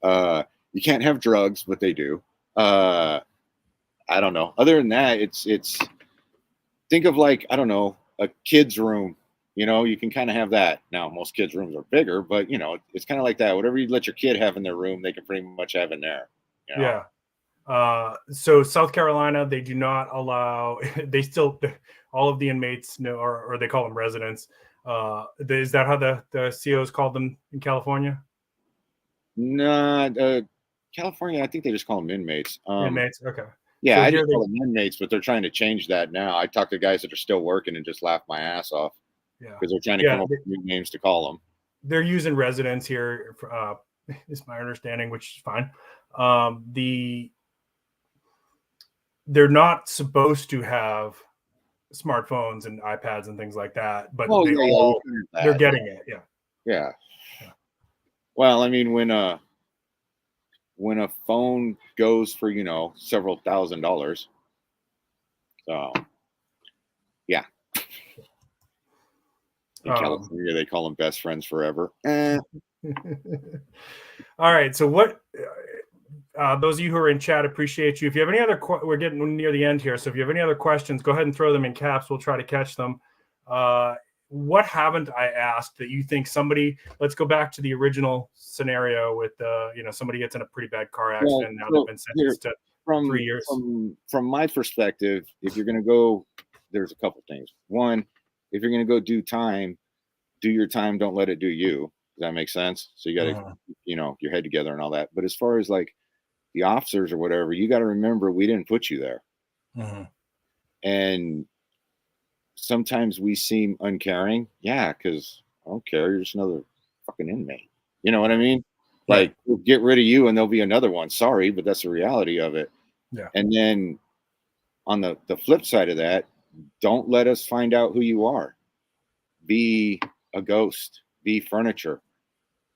B: You can't have drugs, but they do. I don't know. Other than that, it's think of like, I don't know, a kid's room. You know, you can kind of have that. Now, most kids' rooms are bigger, but you know, it's kind of like that. Whatever you let your kid have in their room, they can pretty much have in there. You know?
A: Yeah. So South Carolina, they do not allow, they still, all of the inmates know, or they call them residents. Is that how the COs called them in California?
B: Nah, California, I think they just call them inmates.
A: Inmates, okay.
B: Yeah,
A: So
B: I just call them inmates, but they're trying to change that now. I talk to guys that are still working and just laugh my ass off because they're trying to come up with new names to call them.
A: They're using residents here, is my understanding, which is fine. They're not supposed to have smartphones and iPads and things like that, but they're getting it.
B: Yeah. Well, I mean, when a phone goes for, you know, several $1,000s, so yeah. In California, they call them best friends forever.
A: All right. So what? Those of you who are in chat, appreciate you. If you have any other, we're getting near the end here. So if you have any other questions, go ahead and throw them in caps. We'll try to catch them. What haven't I asked that you think somebody? Let's go back to the original scenario with you know, somebody gets in a pretty bad car accident. Now they've been sentenced to 3 years.
B: From my perspective, if you're going to go, there's a couple things. One, if you're going to go do time, do your time. Don't let it do you. Does that make sense? So you got to, you know, your head together and all that. But as far as like the officers or whatever, you got to remember we didn't put you there. And sometimes we seem uncaring. Yeah, because I don't care. You're just another fucking inmate. You know what I mean? Like, we'll get rid of you and there'll be another one. Sorry, but that's the reality of it.
A: Yeah.
B: And then on the flip side of that, don't let us find out who you are. Be a ghost. Be furniture.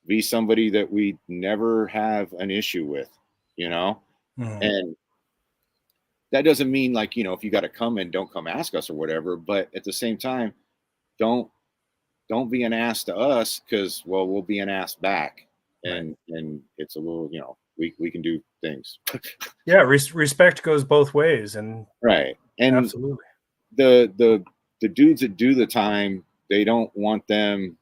B: Be somebody that we never have an issue with, you know? And that doesn't mean like, you know, if you got to come in, don't come ask us or whatever. But at the same time, don't be an ass to us because, well, we'll be an ass back. And it's a little, you know, we can do things.
A: Yeah, respect goes both ways. And
B: and
A: absolutely,
B: the dudes that do the time, they don't want them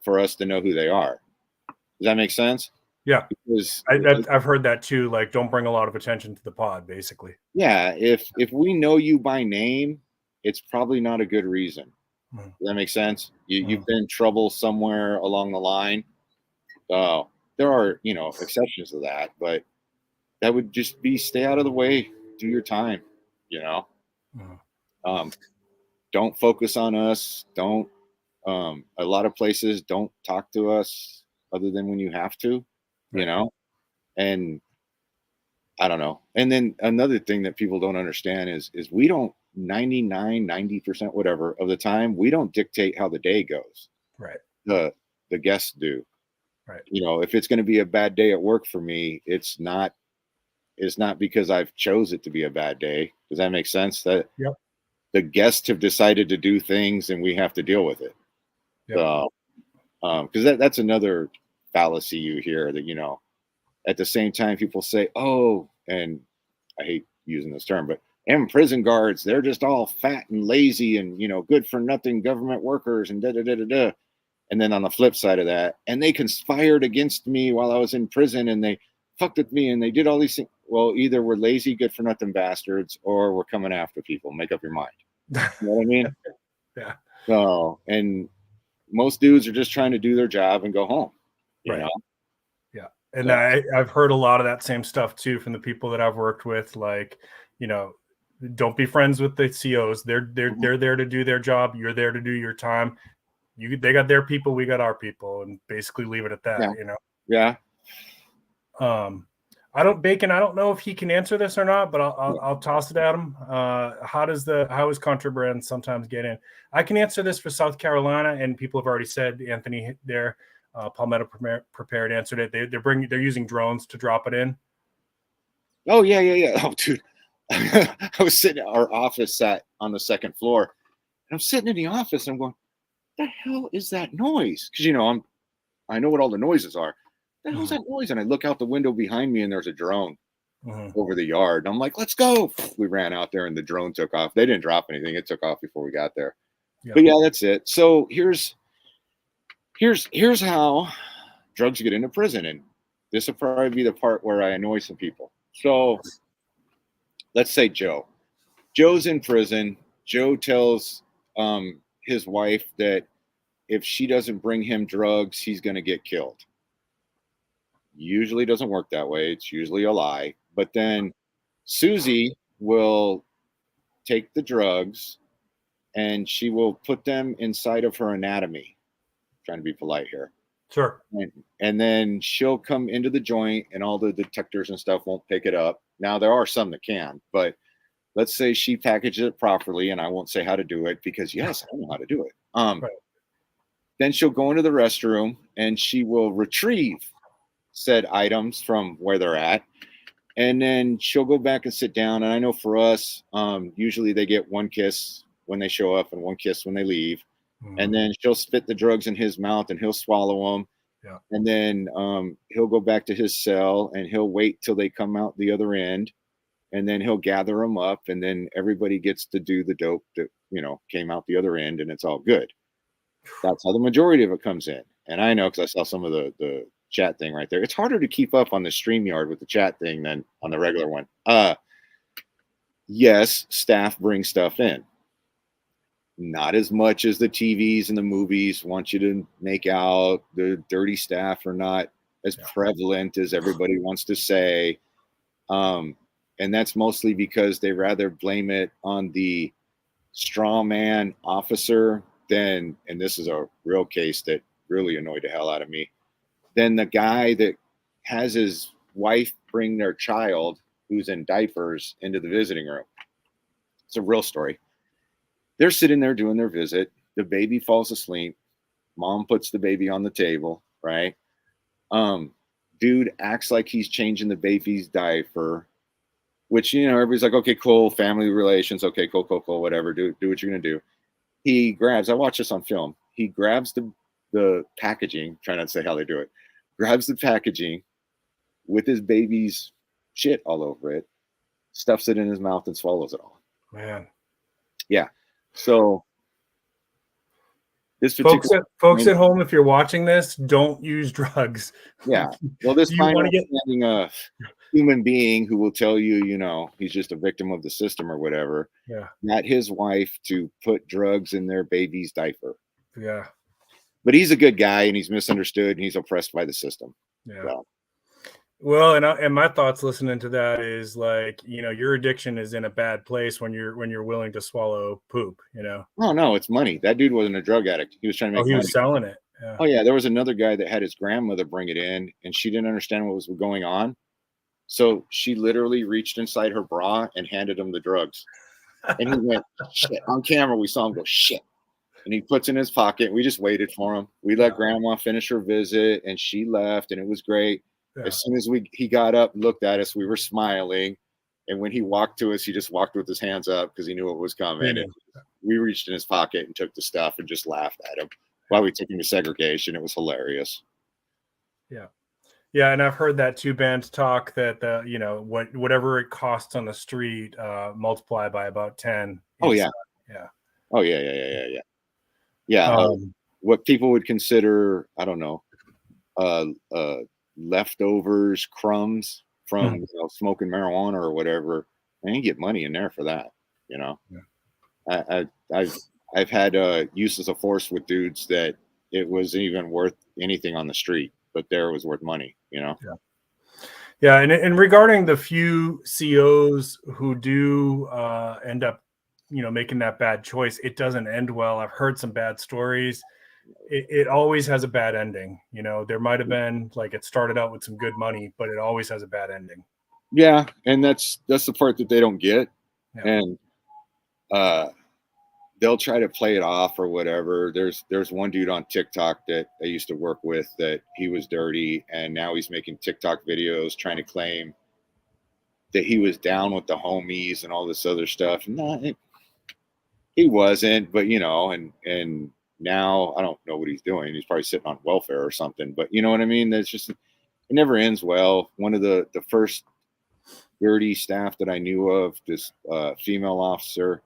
B: for us to know who they are. Does that make sense?
A: Yeah,
B: because
A: I've heard that too. Like, don't bring a lot of attention to the pod, basically.
B: Yeah, if we know you by name, it's probably not a good reason. Does that make sense? You've been in trouble somewhere along the line. There are, you know, exceptions to that, but that would just be stay out of the way, do your time, you know. Don't focus on us. Don't a lot of places don't talk to us other than when you have to, you know. And I don't know. And then another thing that people don't understand is we don't 90% whatever of the time, we don't dictate how the day goes. The guests do. You know, if it's going to be a bad day at work for me, it's not because I've chose it to be a bad day. Does that make sense? That the guests have decided to do things and we have to deal with it. So, because that's another fallacy you hear that, you know, at the same time, people say, oh, and I hate using this term, but prison guards, they're just all fat and lazy and, you know, good for nothing government workers and da-da-da-da-da. And then on the flip side of that, and they conspired against me while I was in prison and they fucked with me and they did all these things. Well, either we're lazy, good for nothing bastards, or we're coming after people. Make up your mind. You know what I mean? So, and most dudes are just trying to do their job and go home. You know?
A: And
B: So,
A: I've heard a lot of that same stuff too from the people that I've worked with. Like, you know, don't be friends with the COs. They're there to do their job. You're there to do your time. They got their people, we got our people, and basically leave it at that.
B: yeah,
A: You know.
B: yeah.
A: I don't know if he can answer this or not, but I'll toss it at him. How is contraband sometimes get in? I can answer this for South Carolina, and people have already said Anthony there. Palmetto Prepared answered it. They're using drones to drop it in.
B: Oh yeah. Oh dude, I was sitting. Our office sat on the second floor, and I'm sitting in the office. And I'm going, "The hell is that noise?" Because I know what all the noises are. The hell's that noise? And I look out the window behind me, and there's a drone over the yard. And I'm like, "Let's go!" We ran out there, and the drone took off. They didn't drop anything; it took off before we got there.
A: Yeah.
B: But yeah, that's it. So here's how drugs get into prison, and this will probably be the part where I annoy some people. So let's say Joe's in prison. Joe tells his wife that if she doesn't bring him drugs, he's going to get killed. Usually doesn't work that way. It's usually a lie. But then Susie will take the drugs and she will put them inside of her anatomy. I'm trying to be polite here.
A: Sure.
B: And then she'll come into the joint and all the detectors and stuff won't pick it up. Now, there are some that can, but let's say she packages it properly, and I won't say how to do it because, yes, I know how to do it. Right. Then she'll go into the restroom and she will retrieve said items from where they're at. And then she'll go back and sit down. And I know for us, usually they get one kiss when they show up and one kiss when they leave. And then she'll spit the drugs in his mouth and he'll swallow them. Yeah. And then he'll go back to his cell and he'll wait till they come out the other end. And then he'll gather them up. And then everybody gets to do the dope that, came out the other end, and it's all good. That's how the majority of it comes in. And I know because I saw some of the chat thing right there. It's harder to keep up on the StreamYard with the chat thing than on the regular one. Yes, staff bring stuff in. Not as much as the TVs and the movies want you to make out. The dirty staff are not as prevalent as everybody wants to say. And that's mostly because they rather blame it on the straw man officer than, and this is a real case that really annoyed the hell out of me, than the guy that has his wife bring their child who's in diapers into the visiting room. It's a real story. They're sitting there doing their visit. The baby falls asleep. Mom puts the baby on the table, right? Dude acts like he's changing the baby's diaper, which, everybody's like, okay, cool, family relations. Okay, cool, whatever. Do what you're going to do. He grabs, I watched this on film. He grabs the packaging, try not to say how they do it, grabs the packaging with his baby's shit all over it, stuffs it in his mouth and swallows it all.
A: Man.
B: Yeah. So this
A: folks at home, if you're watching this, don't use drugs.
B: Yeah. Well, this fine understanding a human being who will tell you, he's just a victim of the system or whatever.
A: Yeah.
B: Not his wife to put drugs in their baby's diaper.
A: Yeah.
B: But he's a good guy and he's misunderstood and he's oppressed by the system.
A: Yeah. Well, and my thoughts listening to that is like, your addiction is in a bad place when you're willing to swallow poop,
B: Oh no, it's money. That dude wasn't a drug addict. He was trying to make money.
A: He was selling it. Yeah.
B: Oh yeah, there was another guy that had his grandmother bring it in and she didn't understand what was going on. So she literally reached inside her bra and handed him the drugs. And he went, shit. On camera, we saw him go, shit. And he puts in his pocket. We just waited for him. We let grandma finish her visit and she left and it was great. Yeah. As soon as he got up and looked at us, we were smiling. And when he walked to us, he just walked with his hands up because he knew what was coming. And we reached in his pocket and took the stuff and just laughed at him while we took him to segregation. It was hilarious.
A: Yeah. Yeah. And I've heard that too, Ben, talk that, whatever it costs on the street, multiply by about 10.
B: Oh, yeah.
A: Yeah.
B: Oh, yeah. Yeah. What people would consider, I don't know, leftovers, crumbs from smoking marijuana or whatever, and you get money in there for that. Yeah. I've had uses of force with dudes that it wasn't even worth anything on the street. but there it was worth money, you know?
A: Yeah. Yeah. And regarding the few COs who do end up, making that bad choice, it doesn't end well. I've heard some bad stories. It always has a bad ending. There might have been like it started out with some good money, but it always has a bad ending.
B: Yeah. And that's the part that they don't get.
A: Yeah.
B: And they'll try to play it off or whatever. There's one dude on TikTok that I used to work with that he was dirty, and now he's making TikTok videos trying to claim that he was down with the homies and all this other stuff. No, he wasn't, but and now I don't know what he's doing. He's probably sitting on welfare or something, but you know what I mean? That's just, it never ends well. One of the first dirty staff that I knew of, this female officer,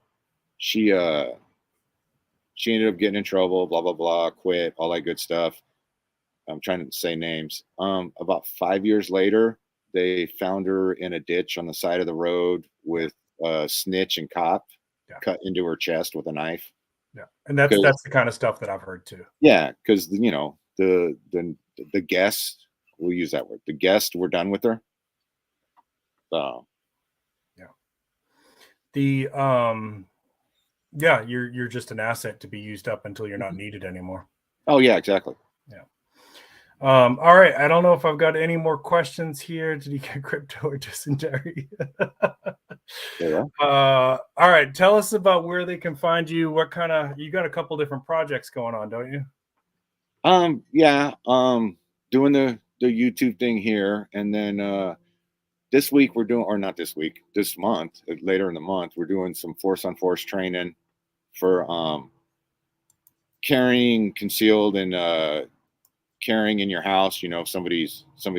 B: she ended up getting in trouble, blah, blah, blah, quit, all that good stuff. I'm trying to say names. About 5 years later, they found her in a ditch on the side of the road with a snitch and cop cut into her chest with a knife.
A: Yeah. And that's the kind of stuff that I've heard too.
B: Yeah. Cause the guests, we'll use that word. The guests were done with her. So
A: yeah. Yeah, you're just an asset to be used up until you're not needed anymore.
B: Oh yeah, exactly.
A: Yeah. All right. I don't know if I've got any more questions here. Did he get crypto or dysentery?
B: Yeah.
A: All right. Tell us about where they can find you. You got a couple different projects going on, don't you?
B: Yeah. Doing the YouTube thing here, and then this week we're doing, or not this week, this month, later in the month, we're doing some force on force training for carrying concealed and carrying in your house. If somebody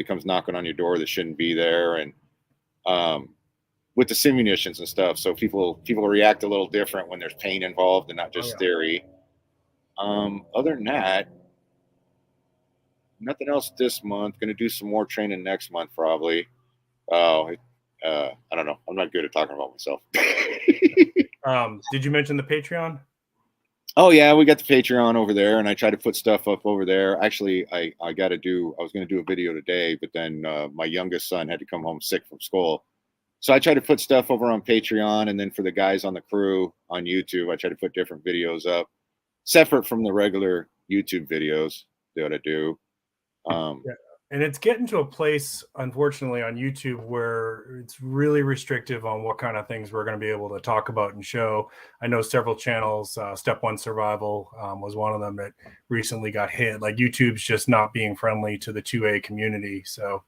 B: comes knocking on your door that shouldn't be there, and with the simunitions and stuff, so people react a little different when there's pain involved and not just theory. Other than that, nothing else this month. Going to do some more training next month probably. I don't know. I'm not good at talking about myself.
A: Did you mention the Patreon?
B: Oh yeah, we got the Patreon over there, and I try to put stuff up over there. Actually, I was going to do a video today, but then my youngest son had to come home sick from school. So I try to put stuff over on Patreon, and then for the guys on the crew on YouTube, I try to put different videos up, separate from the regular YouTube videos that I do.
A: Yeah. And it's getting to a place, unfortunately, on YouTube where it's really restrictive on what kind of things we're going to be able to talk about and show. I know several channels, Step 1 Survival was one of them that recently got hit. Like YouTube's just not being friendly to the 2A community. So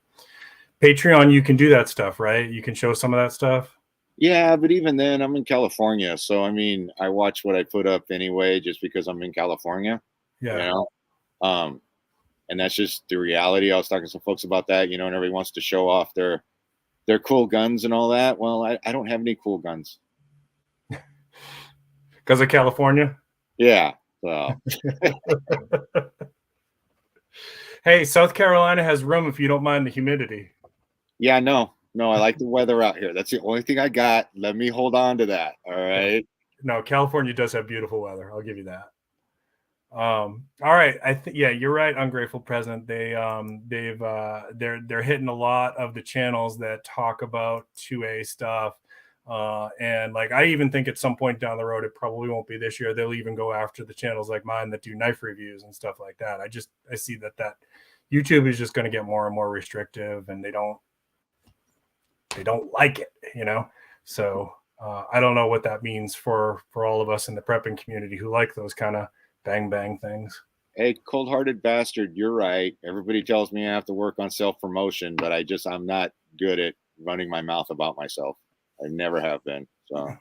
A: Patreon, you can do that stuff, right? You can show some of that stuff.
B: Yeah, but even then, I'm in California. So, I mean, I watch what I put up anyway, just because I'm in California.
A: Yeah.
B: And that's just the reality. I was talking to some folks about that, and everybody wants to show off their cool guns and all that. Well, I don't have any cool guns.
A: Because of California?
B: Yeah. So.
A: Hey, South Carolina has room if you don't mind the humidity.
B: Yeah, no, I like the weather out here. That's the only thing I got. Let me hold on to that. All right.
A: No, California does have beautiful weather. I'll give you that. All right. Yeah, you're right. Ungrateful President. They're hitting a lot of the channels that talk about 2A stuff. And like, I even think at some point down the road, it probably won't be this year. They'll even go after the channels like mine that do knife reviews and stuff like that. I see that YouTube is just going to get more and more restrictive, and they don't like it, So I don't know what that means for all of us in the prepping community who like those kind of bang things.
B: Hey, cold-hearted bastard, you're right. Everybody tells me I have to work on self-promotion, but I'm not good at running my mouth about myself. I never have been. So,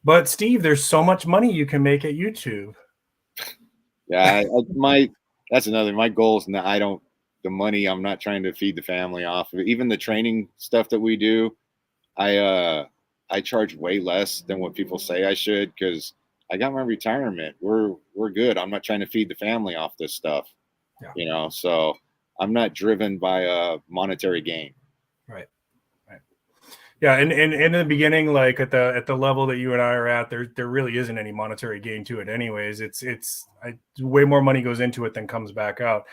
A: but Steve, there's so much money you can make at YouTube.
B: Yeah, that's another. My goal is the money. I'm not trying to feed the family off of it. Even the training stuff that we do, I charge way less than what people say I should, because I got my retirement. We're good. I'm not trying to feed the family off this stuff. Yeah. So I'm not driven by a monetary gain.
A: Right. Yeah, and in the beginning, like at the level that you and I are at, there really isn't any monetary gain to it anyways. It's way more money goes into it than comes back out.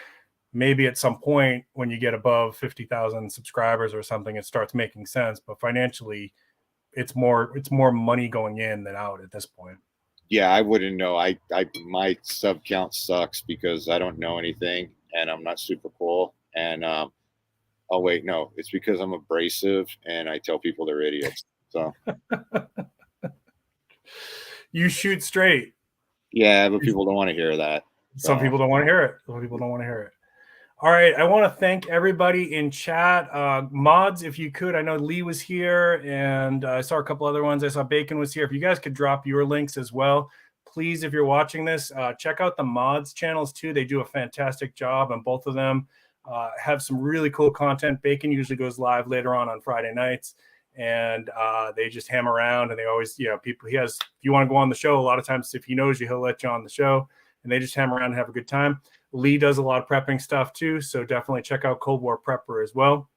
A: maybe at some point when you get above 50,000 subscribers or something, it starts making sense. But financially, it's more money going in than out at this point.
B: Yeah, I wouldn't know. My sub count sucks because I don't know anything and I'm not super cool. And oh wait, no, it's because I'm abrasive and I tell people they're idiots. So
A: you shoot straight.
B: Yeah, but people don't want to hear that.
A: Some people don't want to hear it. Some people don't want to hear it. All right. I want to thank everybody in chat. Mods, if you could, I know Lee was here and I saw a couple other ones. I saw Bacon was here. If you guys could drop your links as well, please, if you're watching this, check out the mods channels too. They do a fantastic job, and both of them have some really cool content. Bacon usually goes live later on Friday nights, and they just ham around, and they always, people, if you want to go on the show, a lot of times if he knows you, he'll let you on the show, and they just ham around and have a good time. Lee does a lot of prepping stuff too, so definitely check out Cold War Prepper as well.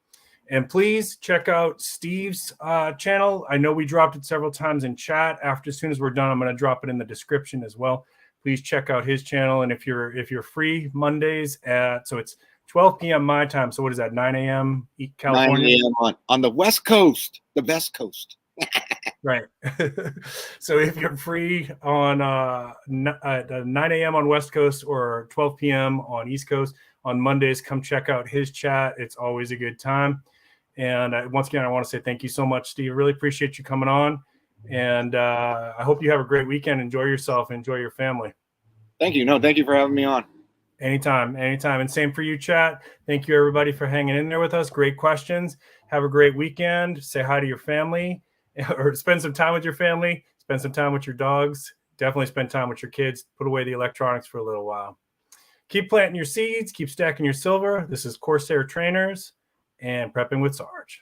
A: And please check out Steve's channel. I know we dropped it several times in chat. As soon as we're done, I'm going to drop it in the description as well. Please check out his channel. And if you're free Mondays so it's 12 p.m. my time. So what is that? 9 a.m. California?
B: 9 a.m. on the West Coast, the best coast.
A: Right. So if you're free on 9 a.m. on West Coast or 12 p.m. on East Coast on Mondays, come check out his chat. It's always a good time. And once again, I want to say thank you so much, Steve. Really appreciate you coming on. And I hope you have a great weekend. Enjoy yourself. Enjoy your family.
B: Thank you. No, thank you for having me on.
A: Anytime. And same for you, chat. Thank you, everybody, for hanging in there with us. Great questions. Have a great weekend. Say hi to your family or spend some time with your family. Spend some time with your dogs. Definitely spend time with your kids. Put away the electronics for a little while. Keep planting your seeds. Keep stacking your silver. This is Corsair Trainers and Prepping with Sarge.